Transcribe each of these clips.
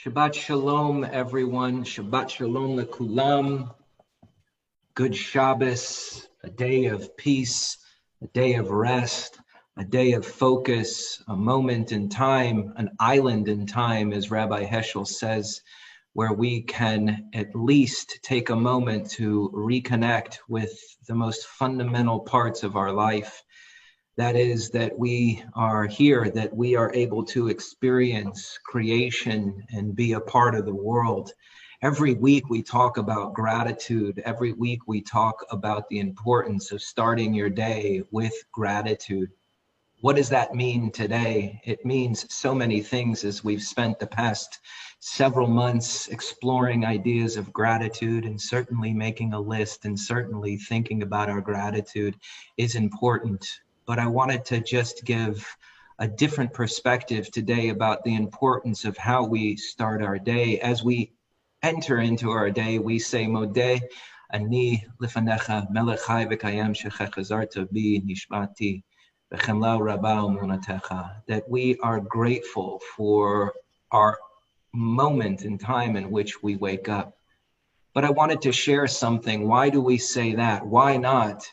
Shabbat Shalom, everyone. Shabbat Shalom lekulam. Good Shabbos, a day of peace, a day of rest, a day of focus, a moment in time, an island in time, as Rabbi Heschel says, where we can at least take a moment to reconnect with the most fundamental parts of our life. That is, that we are here, that we are able to experience creation and be a part of the world. Every week we talk about gratitude. Every week we talk about the importance of starting your day with gratitude. What does that mean today? It means so many things, as we've spent the past several months exploring ideas of gratitude, and certainly making a list and certainly thinking about our gratitude is important. But I wanted to just give a different perspective today about the importance of how we start our day. As we enter into our day, we say, Modeh ani lifanecha melech chai v'kayem shechachazarta bi nishmati v'chemla rabba u'munatecha, that we are grateful for our moment in time in which we wake up. But I wanted to share something. Why do we say that? Why not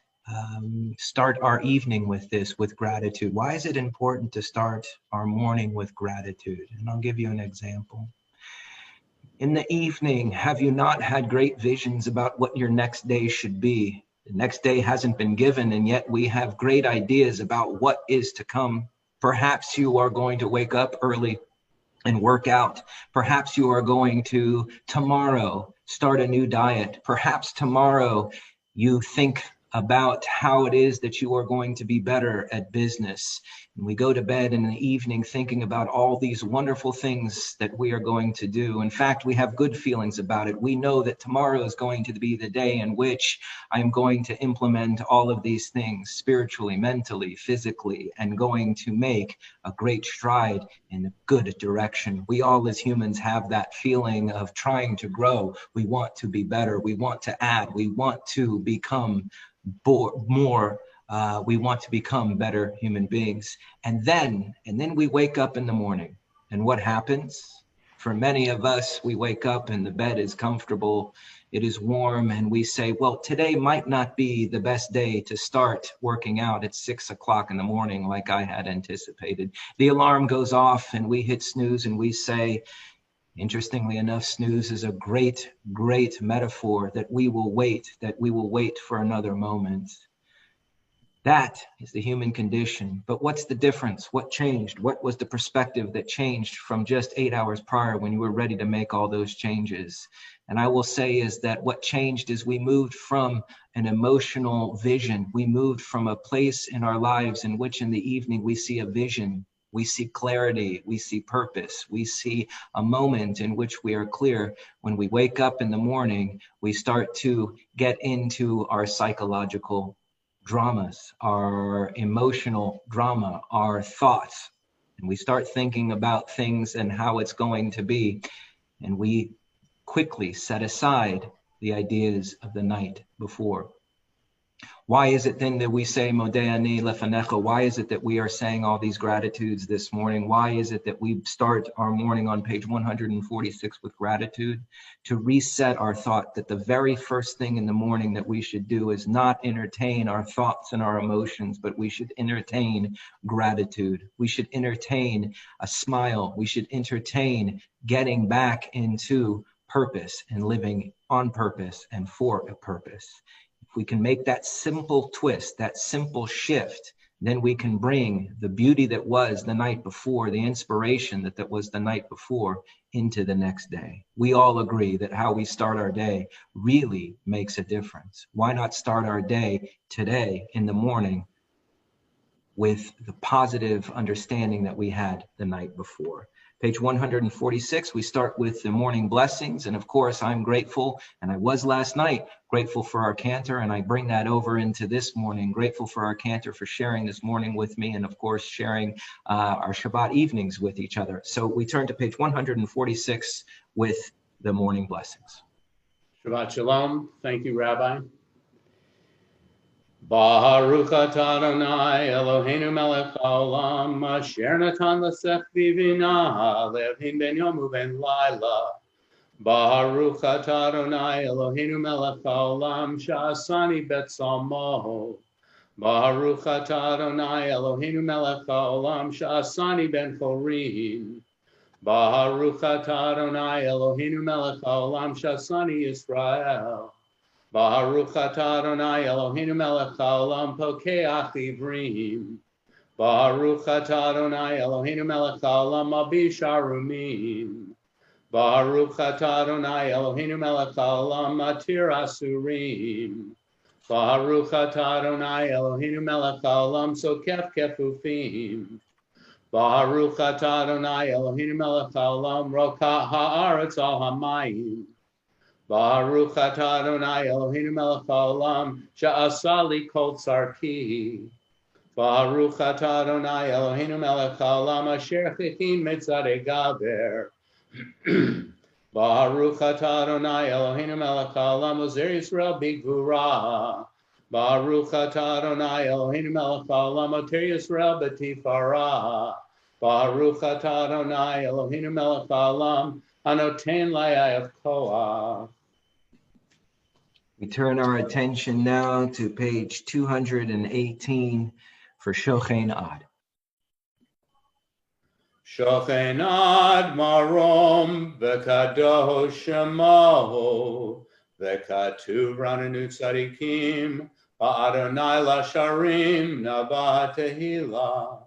start our evening with this, with gratitude? Why is it important to start our morning with gratitude? And I'll give you an example. In the evening, have you not had great visions about what your next day should be? The next day hasn't been given, and yet we have great ideas about what is to come. Perhaps you are going to wake up early and work out. Perhaps you are going to tomorrow start a new diet. Perhaps tomorrow you think about how it is that you are going to be better at business. And we go to bed in the evening thinking about all these wonderful things that we are going to do. In fact, we have good feelings about it. We know that tomorrow is going to be the day in which I'm going to implement all of these things spiritually, mentally, physically, and going to make a great stride in a good direction. We all as humans have that feeling of trying to grow. We want to be better. We want to add. We want to become more. We want to become better human beings. And then we wake up in the morning. And what happens? For many of us, we wake up and the bed is comfortable, it is warm, and we say, well, today might not be the best day to start working out at 6 o'clock in the morning like I had anticipated. The alarm goes off and we hit snooze and we say, interestingly enough, snooze is a great metaphor, that we will wait for another moment. That is the human condition. But what's the difference? What changed? What was the perspective that changed from just 8 hours prior when you were ready to make all those changes? And I will say is that what changed is we moved from an emotional vision. We moved from a place in our lives in which in the evening we see a vision. We see clarity, we see purpose, we see a moment in which we are clear. When we wake up in the morning, we start to get into our psychological dramas, our emotional drama, our thoughts. And we start thinking about things and how it's going to be. And we quickly set aside the ideas of the night before. Why is it then that we say Modeh ani lefanecha? Why is it that we are saying all these gratitudes this morning? Why is it that we start our morning on page 146 with gratitude? To reset our thought that the very first thing in the morning that we should do is not entertain our thoughts and our emotions, but we should entertain gratitude. We should entertain a smile. We should entertain getting back into purpose and living on purpose and for a purpose. If we can make that simple twist, that simple shift, then we can bring the beauty that was the night before, the inspiration that was the night before, into the next day. We all agree that how we start our day really makes a difference. Why not start our day today in the morning with the positive understanding that we had the night before? Page 146, we start with the morning blessings. And of course, I'm grateful, and I was last night, grateful for our cantor, and I bring that over into this morning, grateful for our cantor for sharing this morning with me, and of course, sharing our Shabbat evenings with each other. So we turn to page 146 with the morning blessings. Shabbat Shalom. Thank you, Rabbi. Baruch atah Adonai Eloheinu melech haolam asher natan l'sechvi v'bina le'evhin ben yom u'ben laila. Baruch atah Adonai Eloheinu melech haolam sha'asani betzalmo. Baruch atah Adonai Eloheinu melech haolam sha'asani ben chorin. Baruch atah Adonai Eloheinu melech haolam sha'asani Yisrael. Baruch atah Adonai Eloheinu melech haolam pokeach ivrim. Baruch atah Adonai Eloheinu melech haolam mabish arumim. Baruch atah Adonai Eloheinu melech haolam matir asurim. Baruch atah Adonai Eloheinu melech haolam sokef kefufim. Baruch atah Adonai Eloheinu melech haolam roka haaretz al hamayim. Baruch atah Adonai Eloheinu melech haolam sha'asa li kol tzarki. Baruch atah Adonai Eloheinu melech haolam asher chichin metzadei gaber. Baruch atah Adonai Eloheinu melech haolam ozer Yisrael bigvura. Baruch atah Adonai Eloheinu melech haolam oter Yisrael b'tifara. Baruch atah Adonai Eloheinu melech haolam hanoten layaf koach. We turn our attention now to page 218 for Shochen Ad. Shochen ad marom v'kadosh shemo v'katuv rananu tzadikim ba'adonai lasharim nabah tehila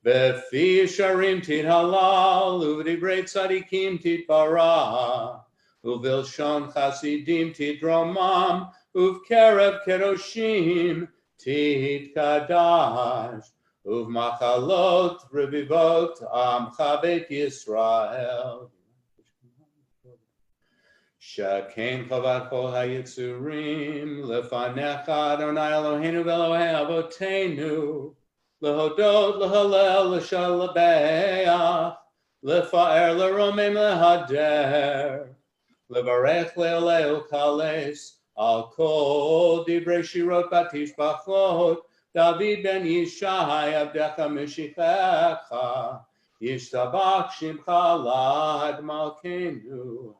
b'fi sharim tithalal uv'divrei tzadikim titbarah uvilshon chasidim tidromam uv'kerev kedoshim titkadash Uv'machalot revivot amcha beit Yisrael. Shekein chovat kol hayitzurim lefanecha Adonai Eloheinu v'Elohei avotenu lehodot lehalel l'shalabeach lefa'er l'romem lehader levarech le'oleu kales al kol divrei shirot batishbachot David ben Yishai Abdecha Meshichecha Yishtabach Shimcha Lad Malkeinu.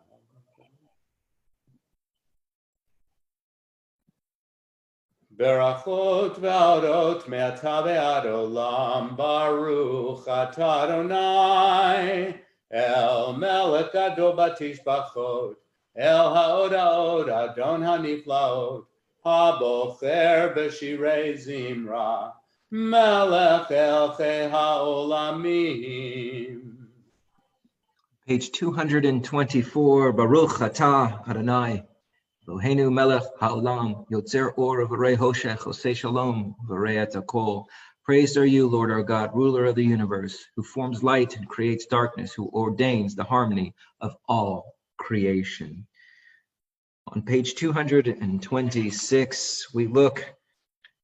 Berachot ve'odot me'ata ve'ad olam Baruch atah Adonai El melech gadol batishbachot El ha'od ha'od Adon ha'niflaot Habocher b'shirei zimra, melech elchei ha'olamim. Page 224, Baruch atah Adonai, Eloheinu melech ha'olam, yotzer or v'rei hoshech, osei shalom, v'rei et hakol. Praised are you, Lord our God, ruler of the universe, who forms light and creates darkness, who ordains the harmony of all creation. On page 226, we look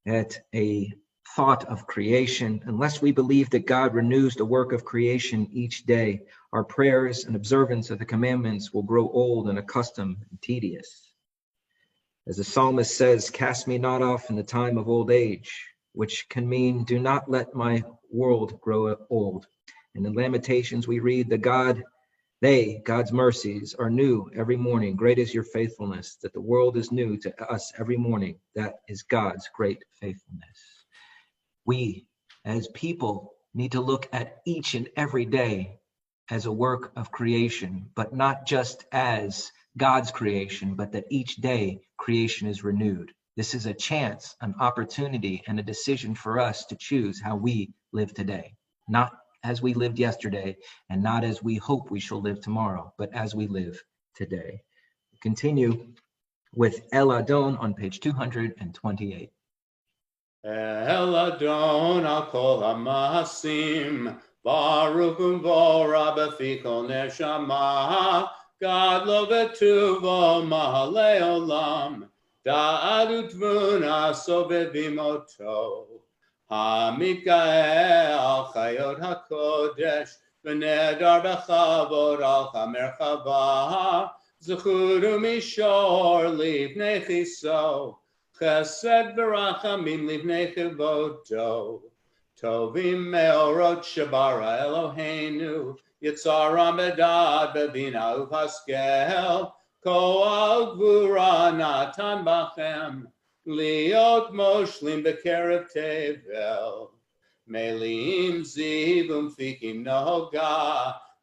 at a thought of creation. Unless we believe that God renews the work of creation each day, our prayers and observance of the commandments will grow old and accustomed and tedious. As the psalmist says, cast me not off in the time of old age, which can mean do not let my world grow old. And in Lamentations, we read God's mercies are new every morning. Great is your faithfulness, that the world is new to us every morning. That is God's great faithfulness. We, as people, need to look at each and every day as a work of creation, but not just as God's creation, but that each day creation is renewed. This is a chance, an opportunity, and a decision for us to choose how we live today, not as we lived yesterday, and not as we hope we shall live tomorrow, but as we live today. We continue with El Adon on page 228. El Adon al kol ha'masim, Baruch u'vora b'fi kol neshama, Gadlo v'tuvo mahalei olam, Da'ad u'tvuna sobevimoto. Hamikael al chayot hakodesh v'nedar b'chavod al chamerchava zechuru mishor livnei chiso Chesed v'rachamim livnei chivodo. Tovim meorot shabara Eloheinu. Yitzhara medad bevina uvaskel. Koal gvura natan bachem. Liot moshlim bekerev tevel. Melim ziv umfikim noga.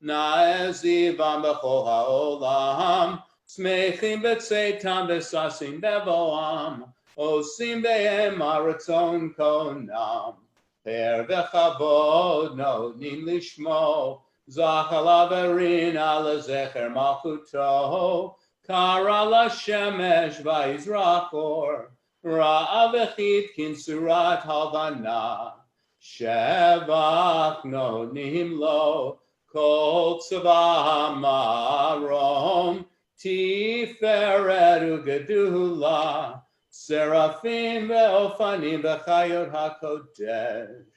Na'ezivam b'chol ha'olam. Smechim b'tzeitam v'sasim bevoam. Osim be'em aratzon konam. Per v'chavod notnim lishmo. Zachal averin ala zecher malchuto. Kara l'shemesh v'yizrachor. Ra'a v'chid kinsurat havana. Shevach notnim lo. Kol tzva marom. Tiferet ugedula. Seraphim ve'ofanim v'chayot hakodesh.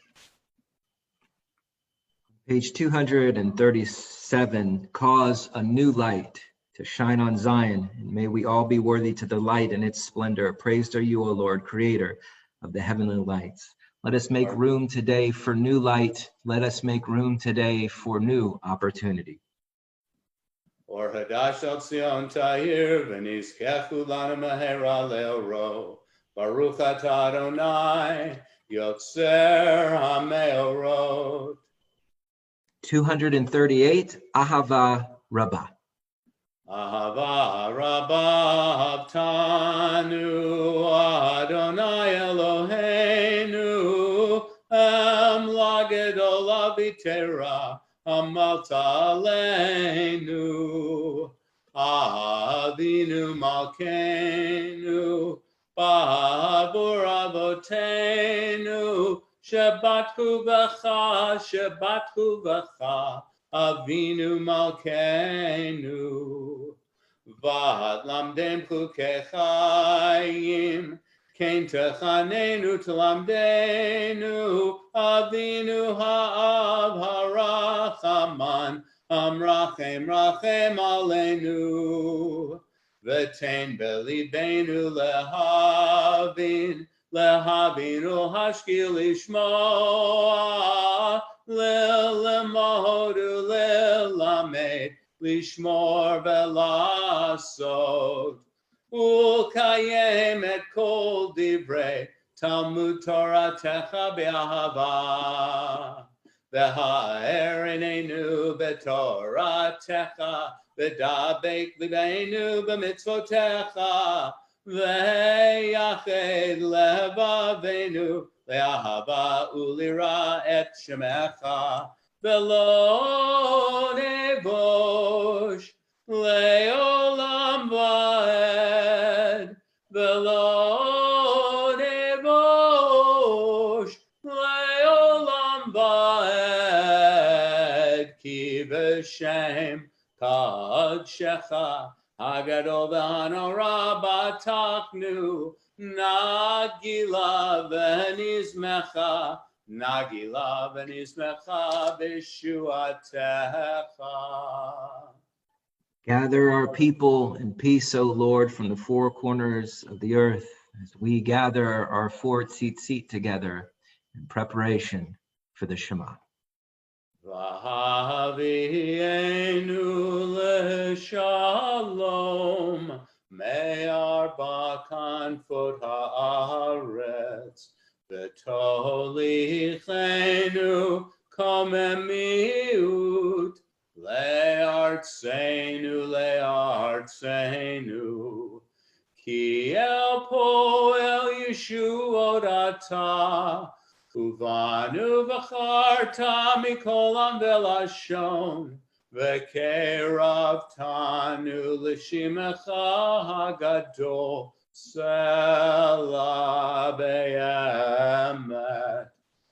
Page 237, cause a new light to shine on Zion, and may we all be worthy to the light and its splendor. Praised are you, O Lord, creator of the heavenly lights. Let us make room today for new light. Let us make room today for new opportunity. Or hadash al Zion ta'ir v'nizkechu lanu mehera le'oro. Baruch atah Adonai yotzer ha'meorot. 238, Ahava Rabbah. Ahava rabbah avtanu Adonai Eloheinu am lagedol avitera amalta aleinu avinu malkeinu ba'avur avotenu Shabbat hu v'cha Avinu Malkeinu, Vad lamdem chukei chayim, Kein techanenu tlamdenu, Avinu ha'av harachaman, Amrachem rachem aleinu, V'tein belibenu lehavinu hashkil lishmoa, Lil'modu lil'lamed, Lishmor ve'lasot, Ul'kayem et kol divrei, Talmud Toratecha be'ahava, V'ha'er einenu be'toratecha, V'dabek libeinu b'mitzvotecha, Ve'yached levavenu, Le'ahava ulira et shemecha, V'lo nevosh, Le'olam va'ed, V'lo nevosh, Le'olam va'ed, Ki v'shem kadshecha, Hagadol v'hanora batachnu, Nagila v'nizmecha, Nagila v'nizmecha b'shuatecha. Gather our people in peace, O Lord, from the four corners of the earth, as we gather our four tzitzit together in preparation for the Shema. V'havienu l'shalom, me'arba kanfot ha'aretz, v'tolichenu komemiut, le'artzenu, ki el poel yeshuot atah, Uvanu v'charta mikolam v'lashon, v'keravtanu l'shimecha hagadol, sela be'emet,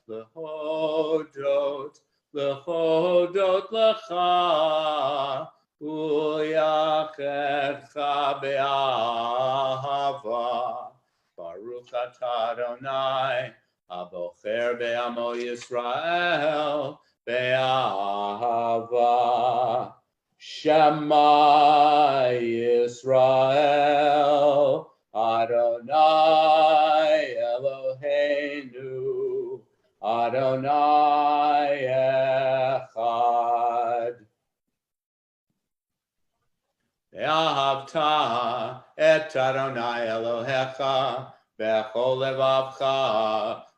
l'hodot l'cha, u'yachetcha be'ahava, Baruch atah Adonai, Abocher be'amo Yisrael be'ahava. Shema Yisrael Adonai Ve'ahavta et Adonai Elohecha bechol levavcha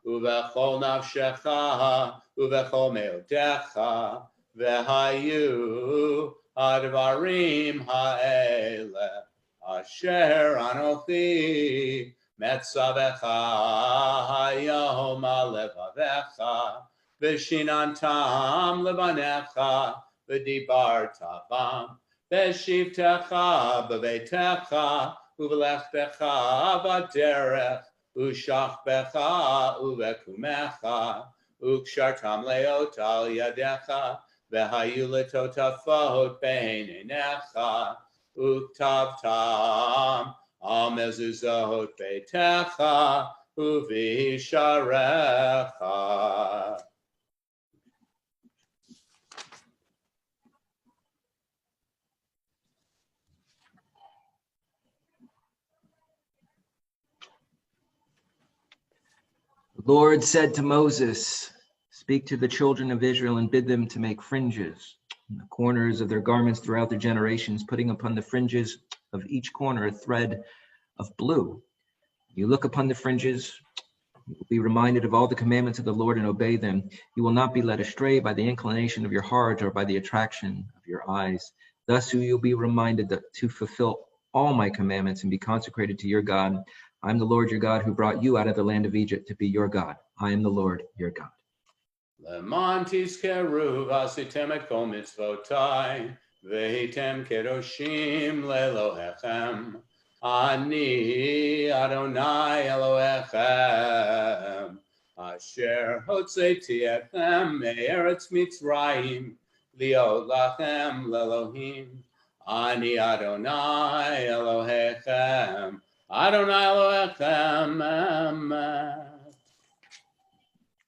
uvechol nafshecha uvechol meotecha vehayu advarim ha'ele asher anochi metzavecha hayom alevavecha v'shinantam levanecha v'dibarta bam v'shivtecha b'veitecha uv'lechtecha b'derech u'shachbecha uv'ekumecha u'kshartam leot al yadecha v'hayu letotafot b'einenecha u'ktavtam al mezuzot beitecha u'visharecha. The Lord said to Moses, "Speak to the children of Israel and bid them to make fringes in the corners of their garments throughout their generations, putting upon the fringes of each corner a thread of blue. You look upon the fringes, you will be reminded of all the commandments of the Lord and obey them. You will not be led astray by the inclination of your heart or by the attraction of your eyes. Thus you will be reminded to fulfill all my commandments and be consecrated to your God. I am the Lord your God who brought you out of the land of Egypt to be your God. I am the Lord your God." Leman tizkeru v'asitem et kol mitzvotai v'hitem kedoshim le'Elohechem. Ani Adonai Elohechem asher hotzeiti etchem me'eretz Mitzrayim liot lachem le'Elohim. Ani Adonai Elohechem. Adonai Elohechem. Amen.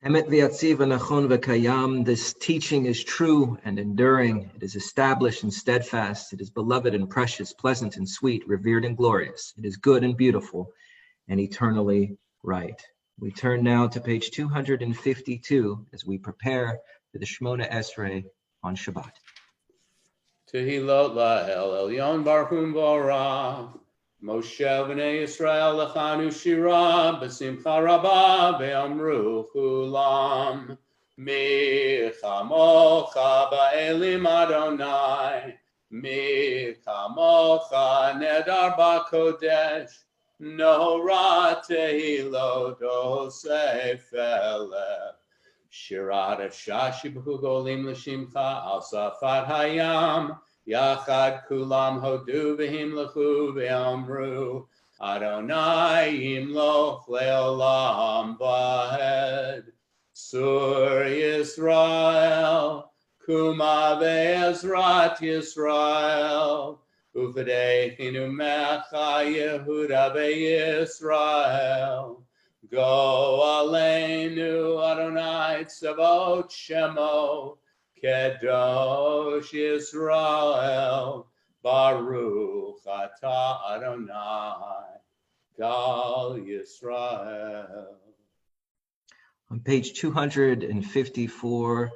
Emet v'yatziv v'nachon v'kayam. This teaching is true and enduring. It is established and steadfast. It is beloved and precious, pleasant and sweet, revered and glorious. It is good and beautiful and eternally right. We turn now to page 252 as we prepare for the Shemona Esrei on Shabbat. Tehilot la'el elyon barhum v'orah. Moshe v'nei Yisrael lechanu shira b'simcha rabah ve'amru chulam mi chamocha ba'elim Adonai mi chamocha nedar ba'kodesh nora tehilot osef elef shirat shashi b'chugolim l'shimcha al safat hayam Yachad kulam hodu v'him lechu v'amru Adonai yimloch le'olam v'hed Sur Yisrael kuma ve'ezrat Yisrael Ufedechinu mecha Yehuda ve'Yisrael Go aleinu Adonai tzavot shemo Kedosh Yisrael, Baruch Atah Adonai, Gal Yisrael. On page 254,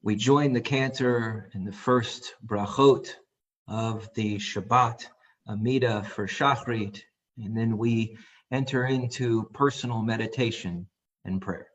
we join the cantor in the first brachot of the Shabbat, Amida for Shachrit, and then we enter into personal meditation and prayer.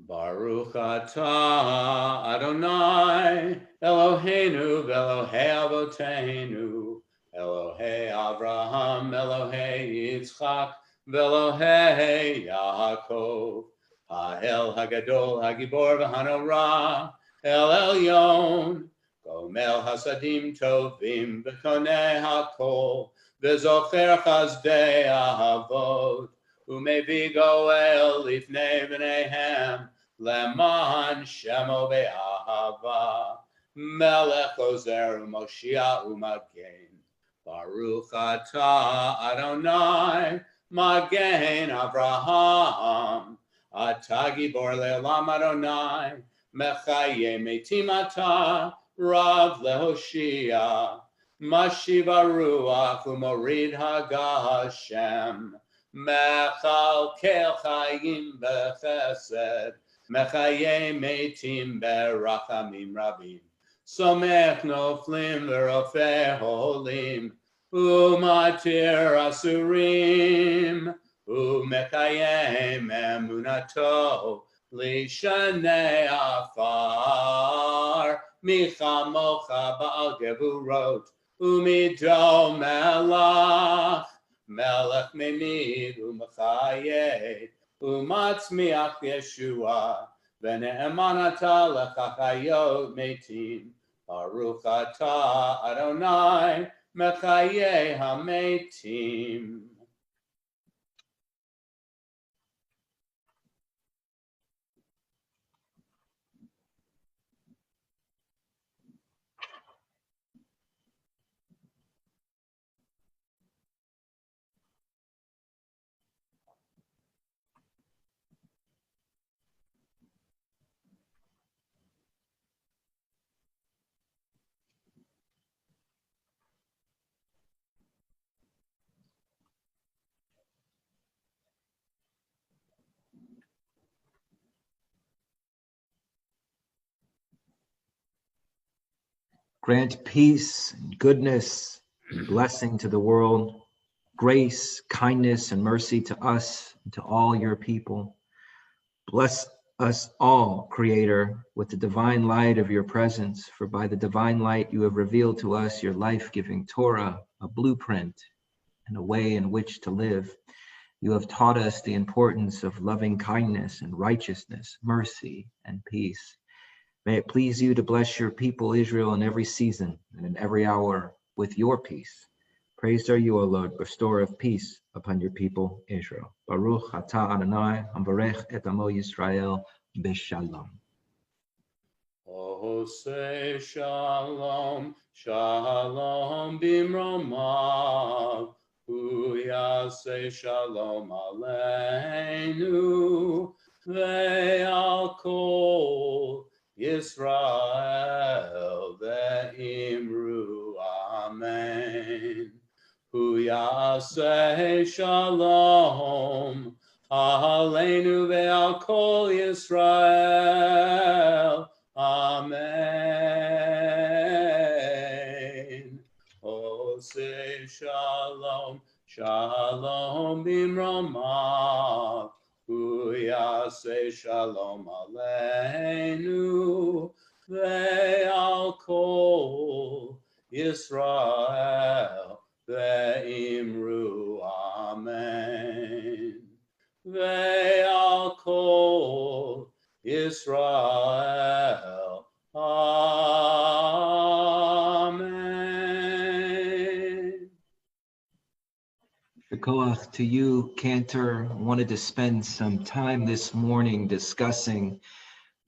Baruch atah Adonai Eloheinu v'Elohei Avoteinu Elohei Avraham Elohei Yitzchak v'Elohei Yaakov Ha'el Hagadol Hagibor v'Hanorah El Elyon Gomel Hasadim Tovim v'Konei Hakol v'Zocher Chazdei Ahavot Umevi goel lifnei v'neihem leman shemo ve'ahava melech ozer u'moshia u'magen Baruch atah Adonai magen Avraham atah gibor le'olam Adonai mechaye metim atah rav lehoshia mashiva ruach u'morid hagashem Mechal kel chayim bechesed, mechaye metim berachamim rabim. Somech noflim v'rofeh holim, umatir asurim, umekayem emunato, lishanei afar, michamocha ba'al gevurot, umido melach, melech memid u'machayeh, u'matzmiach Yeshua, v'ne'emanata lechachayot metim, Baruch atah Adonai mechayeh hametim. Grant peace and goodness and blessing to the world, grace, kindness, and mercy to us and to all your people. Bless us all, Creator, with the divine light of your presence, for by the divine light you have revealed to us your life-giving Torah, a blueprint and a way in which to live. You have taught us the importance of loving kindness and righteousness, mercy and peace. May it please you to bless your people Israel in every season and in every hour with your peace. Praised are you, O Lord, bestower of peace upon your people Israel. Baruch atah Adonai, hamvarech et amo Yisrael b'shalom. Oseh shalom, shalom bimromav, hu yaseh shalom aleinu, ve'al kol Yisrael ve'imru amen. Hu yaseh shalom aleinu ve'al kol Yisrael. Amen. Oseh shalom, shalom bimromav, hu yaseh shalom aleinu, ve'al kol Yisrael ve'imru amen. Ve'al kol Israel. Amen. Shekoach to you, Cantor. I wanted to spend some time this morning discussing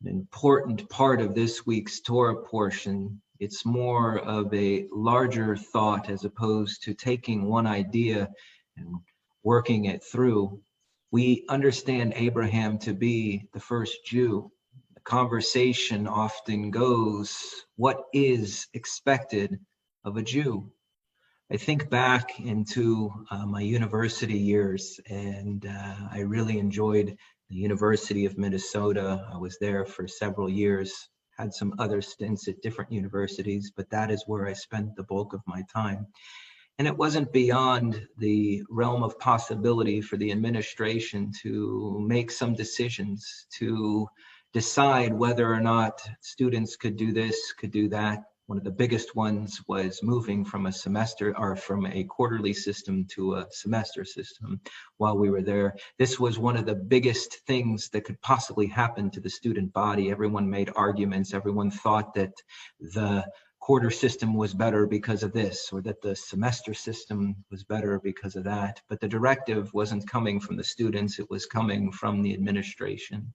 an important part of this week's Torah portion. It's more of a larger thought as opposed to taking one idea and working it through. We understand Abraham to be the first Jew. The conversation often goes, what is expected of a Jew? I think back into my university years, and I really enjoyed the University of Minnesota. I was there for several years, had some other stints at different universities, but that is where I spent the bulk of my time. And it wasn't beyond the realm of possibility for the administration to make some decisions, to decide whether or not students could do this, could do that. One of the biggest ones was moving from a semester or from a quarterly system to a semester system while we were there. This was one of the biggest things that could possibly happen to the student body. Everyone made arguments. Everyone thought that the quarter system was better because of this, or that the semester system was better because of that. But the directive wasn't coming from the students, it was coming from the administration.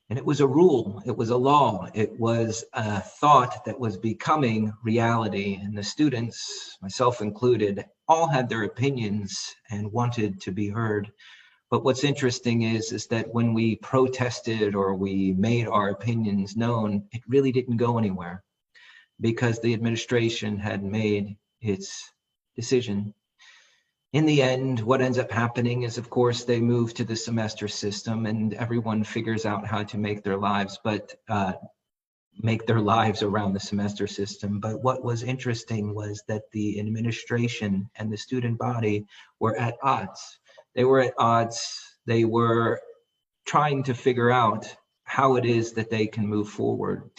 And it was a rule, it was a law, it was a thought that was becoming reality. And the students, myself included, all had their opinions and wanted to be heard. But what's interesting is that when we protested or we made our opinions known, it really didn't go anywhere, because the administration had made its decision. In the end, what ends up happening is, of course, they move to the semester system and everyone figures out how to make their lives. But make their lives around the semester system. But what was interesting was that the administration and the student body were at odds. They were at odds. They were trying to figure out how it is that they can move forward.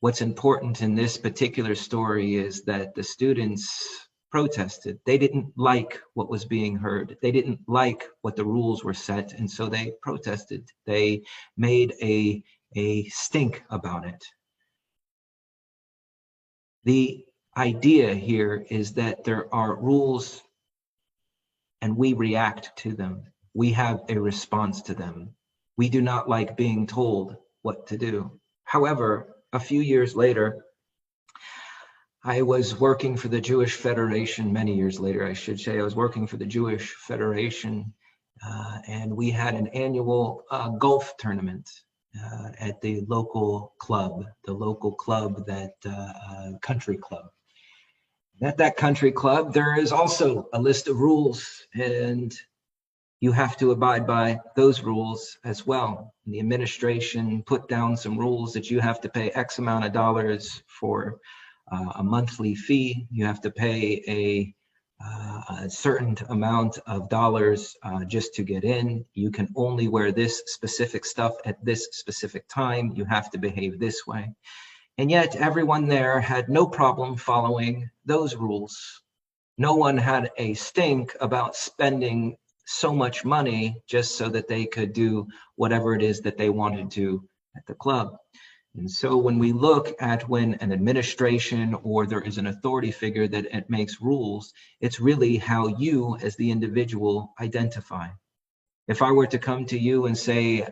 What's important in this particular story is that the students protested. They didn't like what was being heard. They didn't like what the rules were set, and so they protested. They made a stink about it. The idea here is that there are rules and we react to them. We have a response to them. We do not like being told what to do. However, a few years later, I was working for the Jewish Federation, many years later, I should say. I was working for the Jewish Federation, and we had an annual golf tournament at the local club, that country club. At that country club, there is also a list of rules, and you have to abide by those rules as well. And the administration put down some rules that you have to pay X amount of dollars for a monthly fee. You have to pay a certain amount of dollars just to get in. You can only wear this specific stuff at this specific time. You have to behave this way. And yet everyone there had no problem following those rules. No one had a stink about spending so much money just so that they could do whatever it is that they wanted to at the club. And so when we look at when an administration or there is an authority figure that it makes rules, it's really how you as the individual identify. If I were to come to you and say,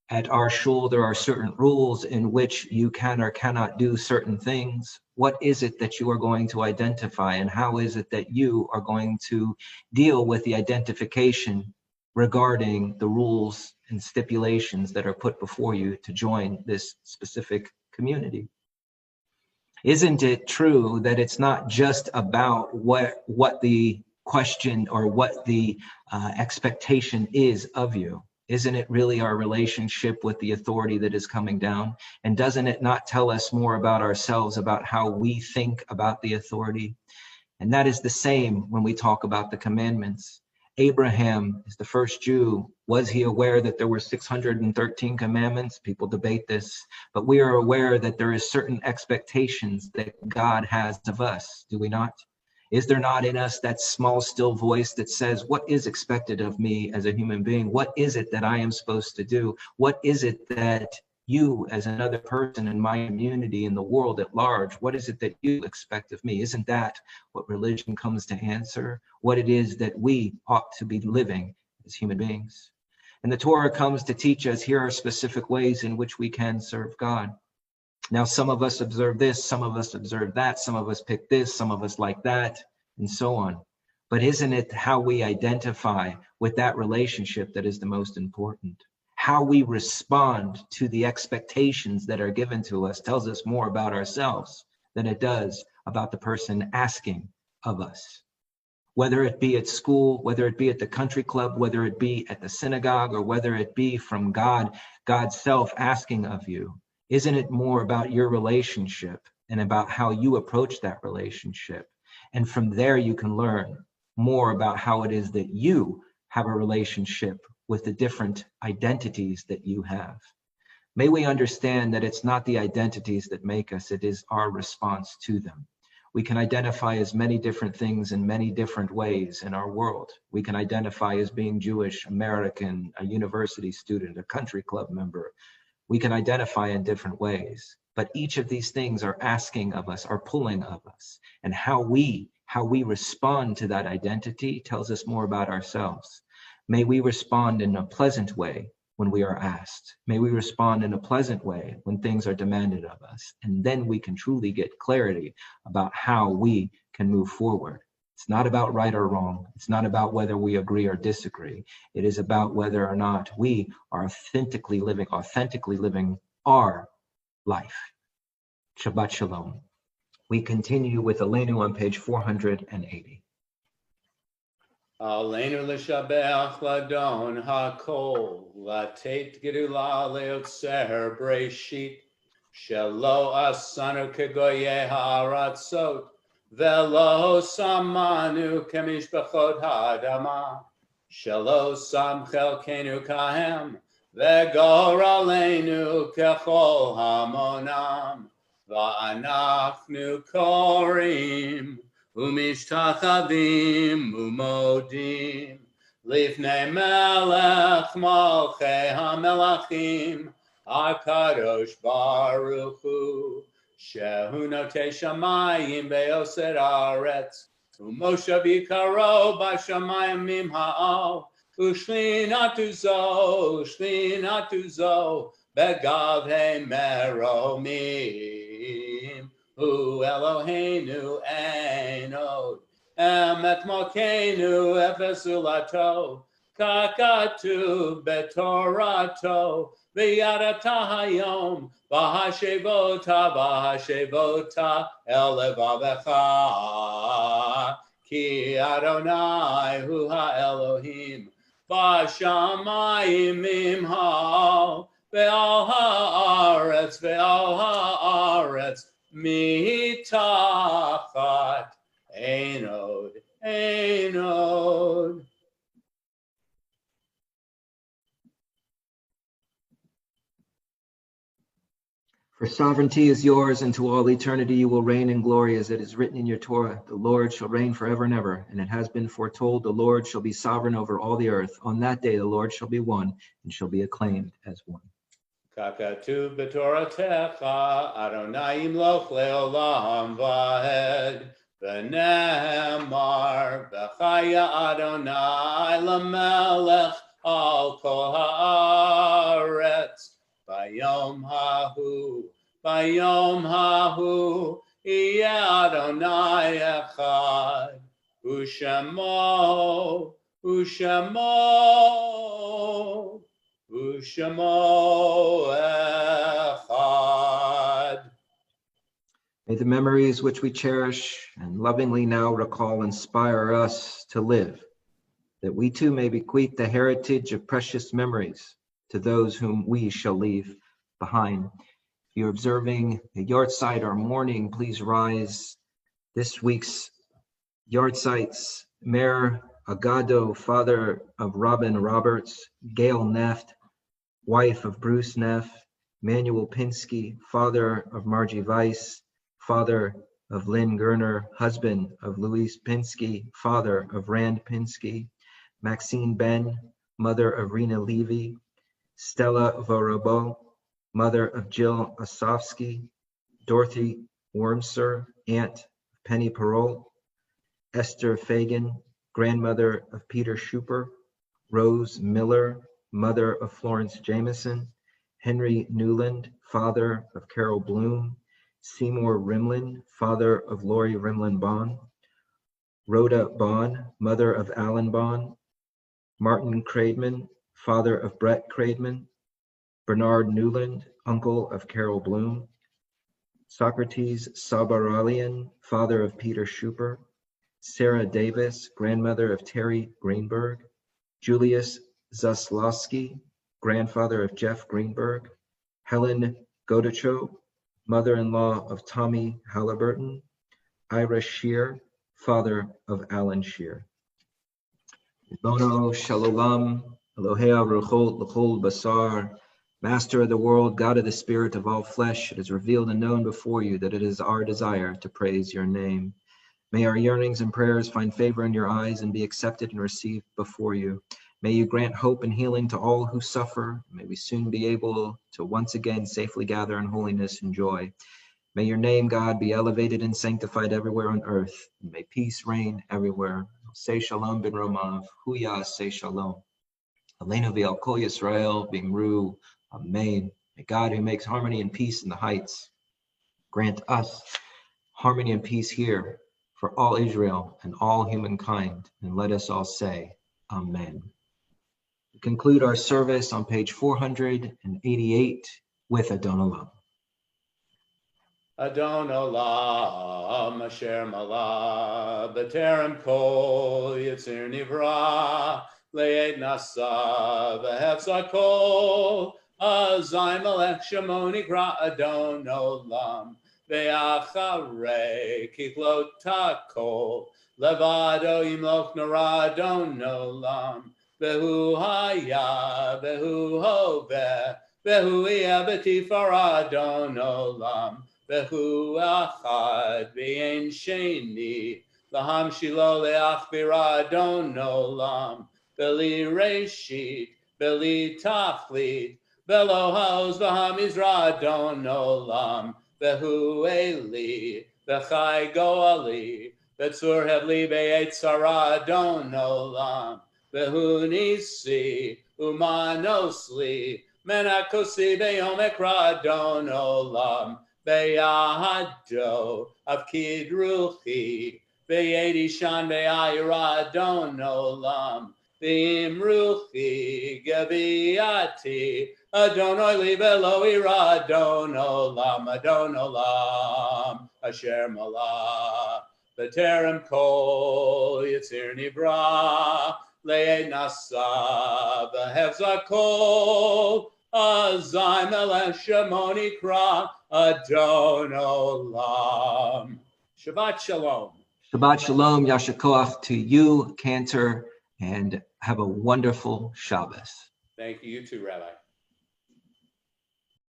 at our shul, there are certain rules in which you can or cannot do certain things, what is it that you are going to identify, and how is it that you are going to deal with the identification regarding the rules and stipulations that are put before you to join this specific community? Isn't it true that it's not just about what the question or what the expectation is of you? Isn't it really our relationship with the authority that is coming down? And doesn't it not tell us more about ourselves, about how we think about the authority? And that is the same when we talk about the commandments. Abraham is the first Jew. Was he aware that there were 613 commandments? People debate this, but we are aware that there is certain expectations that God has of us, do we not? Is there not in us that small, still voice that says, what is expected of me as a human being? What is it that I am supposed to do? What is it that you, as another person in my community, in the world at large, what is it that you expect of me? Isn't that what religion comes to answer? What it is that we ought to be living as human beings? And the Torah comes to teach us, here are specific ways in which we can serve God. Now, some of us observe this, some of us observe that, some of us pick this, some of us like that, and so on. But isn't it how we identify with that relationship that is the most important? How we respond to the expectations that are given to us tells us more about ourselves than it does about the person asking of us. Whether it be at school, whether it be at the country club, whether it be at the synagogue, or whether it be from God, God's self asking of you, isn't it more about your relationship and about how you approach that relationship? And from there, you can learn more about how it is that you have a relationship with the different identities that you have. May we understand that it's not the identities that make us, it is our response to them. We can identify as many different things in many different ways in our world. We can identify as being Jewish, American, a university student, a country club member. We can identify in different ways, but each of these things are asking of us, are pulling of us, and how we respond to that identity tells us more about ourselves. May we respond in a pleasant way when we are asked. May we respond in a pleasant way when things are demanded of us, and then we can truly get clarity about how we can move forward. It's not about right or wrong. It's not about whether we agree or disagree. It is about whether or not we are authentically living our life. Shabbat Shalom. We continue with Aleinu on page 480. Aleinu l'shabeach ladon hakol, latet gedula leotzer breshit, Shelo asanu kegoye ha'aratzot, velo samanu kemishpachot ha'adama. Shelo sam chelkenu kahem, vegoralenu kechol hamonam. Va'anachnu korim, umishtachavim umodim. Lifnei melech malchei hamelachim, HaKadosh Baruch Hu, Shehu Notei Shamayim Ve'oser Haaretz, U'Moshe B'Karo B'Shamayim Ha'al, U'Shlinatu Zo, Begavhei Meromim, Hu Eloheinu Ein Od, Emet Malkeinu Efes Ulato, Kakatu Betorato, V'yadata hayom, v'hashevota, elevavecha, ki Adonai hu ha'Elohim, v'shamayim imha, ve'al ha'aretz, mitachat, einod. For sovereignty is yours, and to all eternity you will reign in glory, as it is written in your Torah. The Lord shall reign forever and ever, and it has been foretold, the Lord shall be sovereign over all the earth. On that day the Lord shall be one, and shall be acclaimed as one. Kakatuv b'toratecha, Adonai yimloch le'olam va'ed, v'ne'emar, v'chaya Adonai l'melech al kol ha'aretz. Bayom hahu, yeh Adonai echad, u'shemo echad. May the memories which we cherish and lovingly now recall inspire us to live, that we too may bequeath the heritage of precious memories to those whom we shall leave behind. If you're observing a yard site or mourning, please rise. This week's yard sites: Mayor Agado, father of Robin Roberts; Gail Neff, wife of Bruce Neff; Manuel Pinsky, father of Margie Weiss, father of Lynn Gerner, husband of Louise Pinsky, father of Rand Pinsky; Maxine Ben, mother of Rena Levy; Stella Vorobo, mother of Jill Osofsky; Dorothy Wormser, aunt of Penny Perrault; Esther Fagan, grandmother of Peter Schuper; Rose Miller, mother of Florence Jameson; Henry Newland, father of Carol Bloom; Seymour Rimlin, father of Lori Rimlin Bond; Rhoda Bond, mother of Alan Bond; Martin Craidman, father of Brett Craidman; Bernard Newland, uncle of Carol Bloom; Socrates Sabaralian, father of Peter Schuper; Sarah Davis, grandmother of Terry Greenberg; Julius Zaslowski, grandfather of Jeff Greenberg; Helen Godecho, mother-in-law of Tommy Halliburton; Ira Shear, father of Alan Shear. Bono Shalom, Elohea Ruchot L'chol Basar, Master of the world, God of the spirit of all flesh, it is revealed and known before you that it is our desire to praise your name. May our yearnings and prayers find favor in your eyes and be accepted and received before you. May you grant hope and healing to all who suffer. May we soon be able to once again safely gather in holiness and joy. May your name, God, be elevated and sanctified everywhere on earth. And may peace reign everywhere. Say Shalom ben Romav, Huya say Shalom. Aleinu v'al kol Yisrael b'imru, Amen. May God, who makes harmony and peace in the heights, grant us harmony and peace here for all Israel and all humankind. And let us all say, Amen. We conclude our service on page 488 with Adon Olam. Adon Olam, Asher Malah, B'terem Kol Yitzir Nivra, Le'ed Nasa, V'Hefza Kol, Azai Melech Shemoni Kra Adon Olam. Ve'acharei Kiklot Takol. Levado Imloch Nara Adon Olam. Vehu Haya, Vehu Hoveh. Vehu Yeh B'tifara Adon Olam. Vehu Achad V'yein Sheni. Laham Shilo Le'achbira Adon Olam. Beli Reshit, Beli Tachlit. Velo haos v'hamizra Adon Olam. Vehu Eli, V'chai Goali. V'tzur Hevli Be'etzara Adon Olam. Vehu Nisi, Umanosli. Menakosi Be'yom Ekra Adon Olam. Be'yahado, Avkid Ruchi. Be'yedishan Be'ayra Adon Olam. Be'imruchi Gaviati. Adonai li velo ira Adon Olam, Asher Malah, B'terem kol Yitzir Nivra, Le'ed Nasa, V'hevza kol, Azai Melech Shemoni Kra, Adon Olam. Shabbat Shalom. Shabbat Shalom, Yashakoach to you, Cantor, and have a wonderful Shabbos. Thank you, you too, Rabbi.